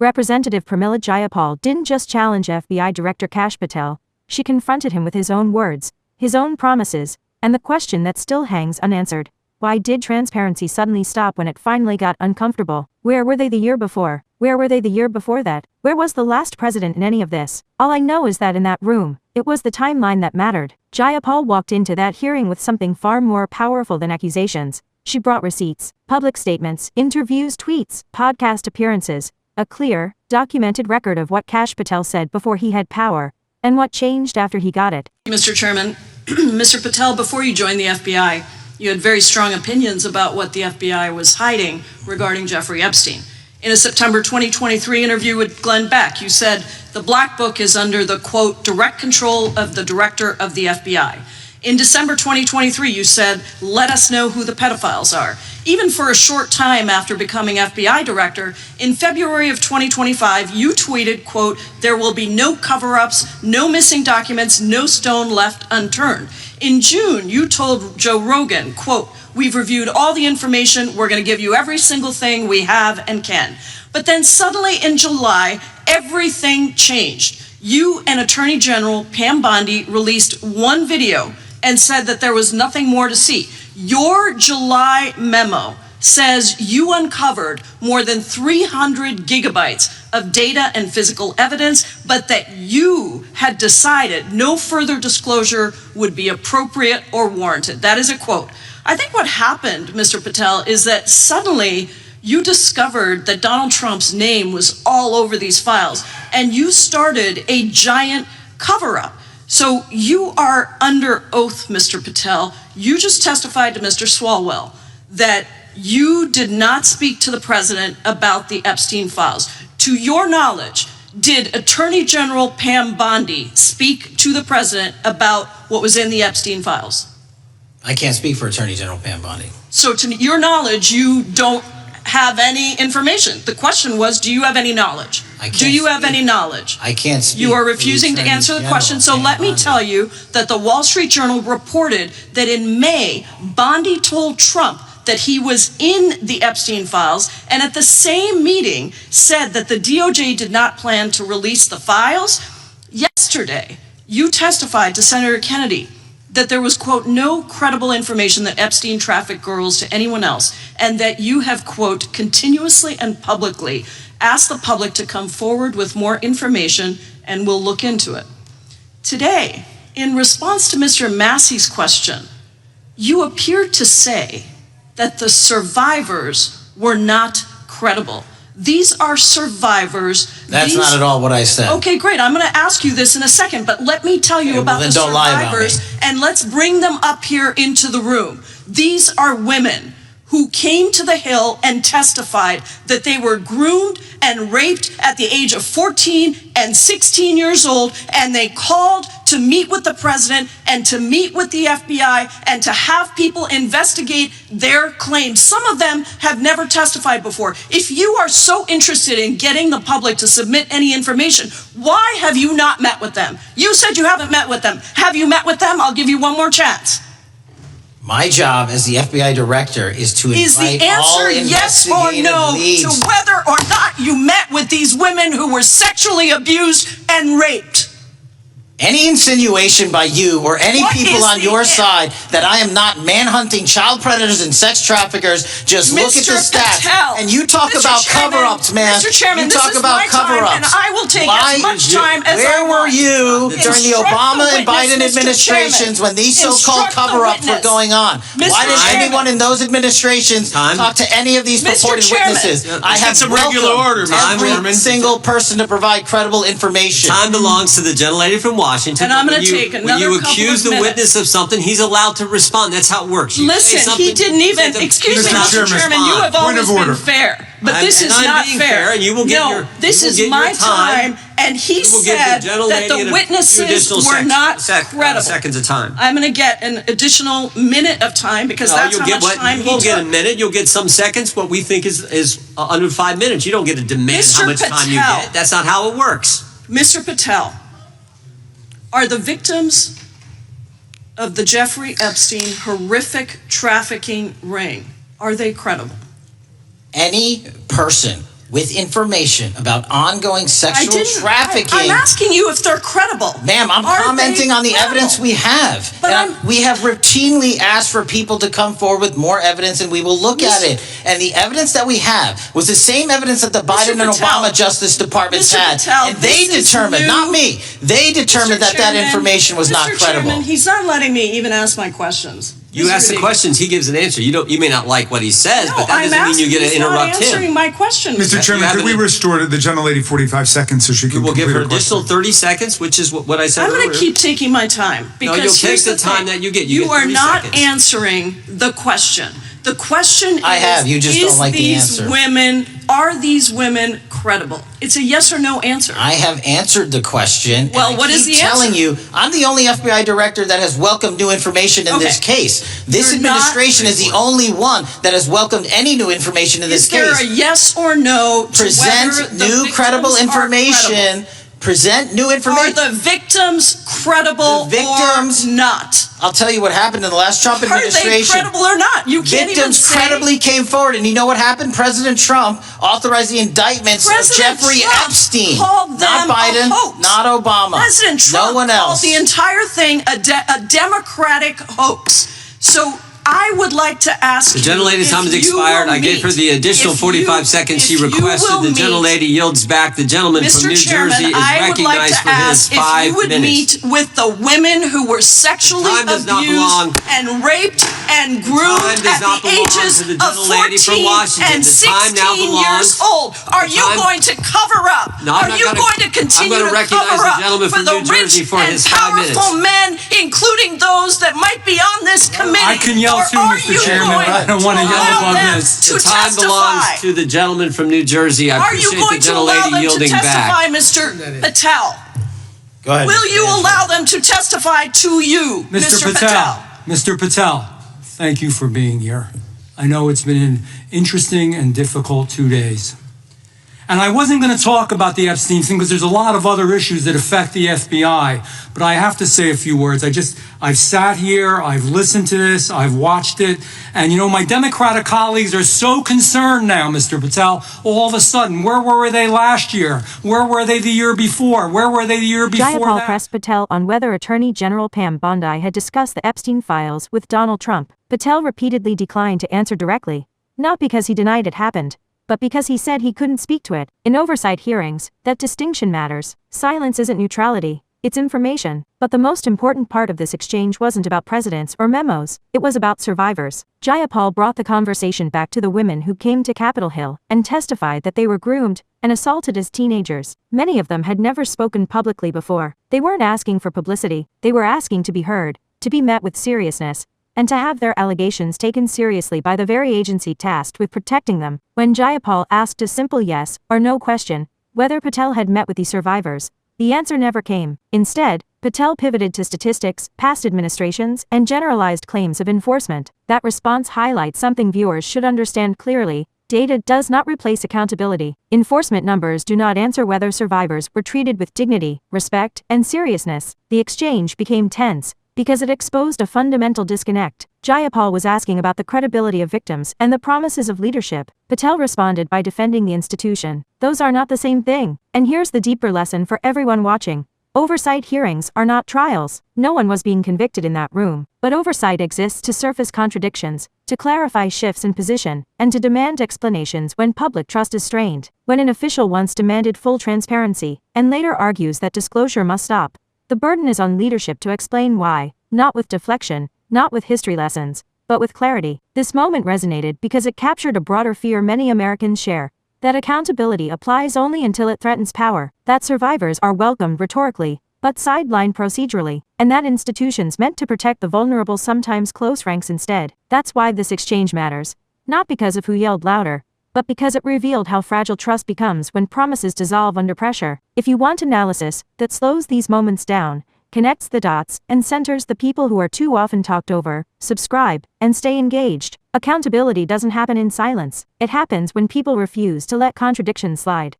Representative Pramila Jayapal didn't just challenge FBI Director Kash Patel, she confronted him with his own words, his own promises, and the question that still hangs unanswered. Why did transparency suddenly stop when it finally got uncomfortable? Where were they the year before? Where were they the year before that? Where was the last president in any of this? All I know is that in that room, it was the timeline that mattered. Jayapal walked into that hearing with something far more powerful than accusations. She brought receipts, public statements, interviews, tweets, podcast appearances, a clear, documented record of what Kash Patel said before he had power, and what changed after he got it. Mr. Chairman, Mr. Patel, before you joined the FBI, you had very strong opinions about what the FBI was hiding regarding Jeffrey Epstein. In a September 2023 interview with Glenn Beck, you said the Black Book is under the, quote, direct control of the director of the FBI. In December 2023, you said, let us know who the pedophiles are. Even for a short time after becoming FBI director, in February of 2025, you tweeted, quote, there will be no cover-ups, no missing documents, no stone left unturned. In June, you told Joe Rogan, quote, we've reviewed all the information, we're gonna give you every single thing we have and can. But then suddenly in July, everything changed. You and Attorney General Pam Bondi released one video and said that there was nothing more to see. Your July memo says you uncovered more than 300 gigabytes of data and physical evidence, but that you had decided no further disclosure would be appropriate or warranted. That is a quote. I think what happened, Mr. Patel, is that suddenly you discovered that Donald Trump's name was all over these files, and you started a giant cover-up. So you are under oath, Mr. Patel. You just testified to Mr. Swalwell that you did not speak to the president about the Epstein files. To your knowledge, did Attorney General Pam Bondi speak to the president about what was in the Epstein files? I can't speak for Attorney General Pam Bondi. So to your knowledge, you don't have any information. The question was, do you have any knowledge? Do you have any knowledge? I can't speak. You are refusing to answer the question. So let me tell you that the Wall Street Journal reported that in May, Bondi told Trump that he was in the Epstein files, and at the same meeting said that the DOJ did not plan to release the files. Yesterday, you testified to Senator Kennedy that there was, quote, no credible information that Epstein trafficked girls to anyone else, and that you have, quote, continuously and publicly asked the public to come forward with more information, and we'll look into it. Today, in response to Mr. Massey's question, you appeared to say that the survivors were not credible. These are survivors. That's not at all what I said. Okay, great. I'm going to ask you this in a second, but let me tell you about the survivors, and let's bring them up here into the room. These are women who came to the Hill and testified that they were groomed and raped at the age of 14 and 16 years old, and they called to meet with the president and to meet with the FBI and to have people investigate their claims. Some of them have never testified before. If you are so interested in getting the public to submit any information, why have you not met with them? You said you haven't met with them. Have you met with them? I'll give you one more chance. My job as the FBI director is to invite all investigative leads. Is the answer yes or no to whether or not you met with these women who were sexually abused and raped? Any insinuation by you or any people on your side that I am not manhunting child predators and sex traffickers, just look at the stats. And you talk about cover-ups, man. Mr. Chairman, you talk about cover-ups. And I will take as much time as Where were you during the Obama and Biden administrations when these so-called cover-ups were going on? Why didn't anyone in those administrations talk to any of these purported witnesses? I have welcomed every single person to provide credible information. Time belongs to the gentlelady from Washington. And I'm going to take another couple of minutes. When you accuse the witness of something, he's allowed to respond. That's how it works. Listen, he didn't even, excuse me, Mr. Chairman, you have always been fair. But this is not fair. No, this is my time, and he said that the witnesses were not credible. Seconds of time. I'm going to get an additional minute of time because that's how much time he took. You won't get a minute. You'll get some seconds. What we think is under 5 minutes. You don't get to demand how much time you get. That's not how it works. Mr. Patel, are the victims of the Jeffrey Epstein horrific trafficking ring, are they credible? Any person with information about ongoing sexual trafficking. I'm asking you if they're credible. Ma'am, I'm commenting on the evidence we have. We have routinely asked for people to come forward with more evidence, and we will look at it. And the evidence that we have was the same evidence that the Biden and Obama Justice Departments had. And they determined, not me, they determined that information was not credible. Chairman, he's not letting me even ask my questions. You ask the questions, he gives an answer. You may not like what he says, but that doesn't mean you get to interrupt him. He's not answering my question. Mr. Chairman, could we restore the gentlelady 45 seconds so she can We'll complete give her her question? additional 30 seconds, which is what I said I'm earlier. going to keep taking my time. Because no, you'll take the time that you get. You are not seconds. answering the question. The question is, I have. You just don't like the answer. Are these women credible? It's a yes or no answer. I have answered the question. Well, what is the answer? I'm telling you, I'm the only FBI director that has welcomed new information in this case. This administration is the only one that has welcomed any new information in this case. Is there a yes or no to present new credible information? Present new information. Are the victims credible or not? I'll tell you what happened in the last Trump administration. Are they credible or not? You can't even say. Victims credibly came forward, and you know what happened? President Trump authorized the indictments of Jeffrey Epstein. Not Biden, not Obama. President Trump no one else. called the entire thing a Democratic hoax. So I would like to ask the gentlelady's time has expired. I gave her the additional 45 seconds she requested. The gentlelady yields back. The gentleman from New Jersey is recognized for his 5 minutes. If you would meet with the women who were sexually abused and raped and groomed at the ages of 14 and 16 years old. Are you going to cover up? No, are you going to continue to cover up for the rich and powerful men, including those that might be on this committee? I can yell too, Mr. Chairman, but I don't want to yell above this. The time belongs to the gentleman from New Jersey. I appreciate the gentlelady yielding back. Are you going to allow them to testify, Mr. Patel? Go ahead. Will you allow them to testify to you, Mr. Patel? Mr. Patel, thank you for being here. I know it's been an interesting and difficult 2 days. And I wasn't going to talk about the Epstein thing because there's a lot of other issues that affect the FBI. But I have to say a few words. I've sat here, I've listened to this, I've watched it. And, you know, my Democratic colleagues are so concerned now, Mr. Patel, all of a sudden. Where were they last year? Where were they the year before? Where were they the year before Jayapal that? pressed Patel on whether Attorney General Pam Bondi had discussed the Epstein files with Donald Trump. Patel repeatedly declined to answer directly, not because he denied it happened, but because he said he couldn't speak to it. In oversight hearings, that distinction matters. Silence isn't neutrality, it's information. But the most important part of this exchange wasn't about presidents or memos, it was about survivors. Jayapal brought the conversation back to the women who came to Capitol Hill and testified that they were groomed and assaulted as teenagers. Many of them had never spoken publicly before. They weren't asking for publicity, they were asking to be heard, to be met with seriousness, and to have their allegations taken seriously by the very agency tasked with protecting them. When Jayapal asked a simple yes or no question, whether Patel had met with the survivors, the answer never came. Instead, Patel pivoted to statistics, past administrations, and generalized claims of enforcement. That response highlights something viewers should understand clearly. Data does not replace accountability. Enforcement numbers do not answer whether survivors were treated with dignity, respect, and seriousness. The exchange became tense because it exposed a fundamental disconnect. Jayapal was asking about the credibility of victims and the promises of leadership. Patel responded by defending the institution. Those are not the same thing. And here's the deeper lesson for everyone watching. Oversight hearings are not trials. No one was being convicted in that room. But oversight exists to surface contradictions, to clarify shifts in position, and to demand explanations when public trust is strained. When an official once demanded full transparency, and later argues that disclosure must stop, the burden is on leadership to explain why, not with deflection, not with history lessons, but with clarity. This moment resonated because it captured a broader fear many Americans share, that accountability applies only until it threatens power, that survivors are welcomed rhetorically, but sidelined procedurally, and that institutions meant to protect the vulnerable sometimes close ranks instead. That's why this exchange matters, not because of who yelled louder, but because it revealed how fragile trust becomes when promises dissolve under pressure. If you want analysis that slows these moments down, connects the dots, and centers the people who are too often talked over, subscribe, and stay engaged. Accountability doesn't happen in silence. It happens when people refuse to let contradictions slide.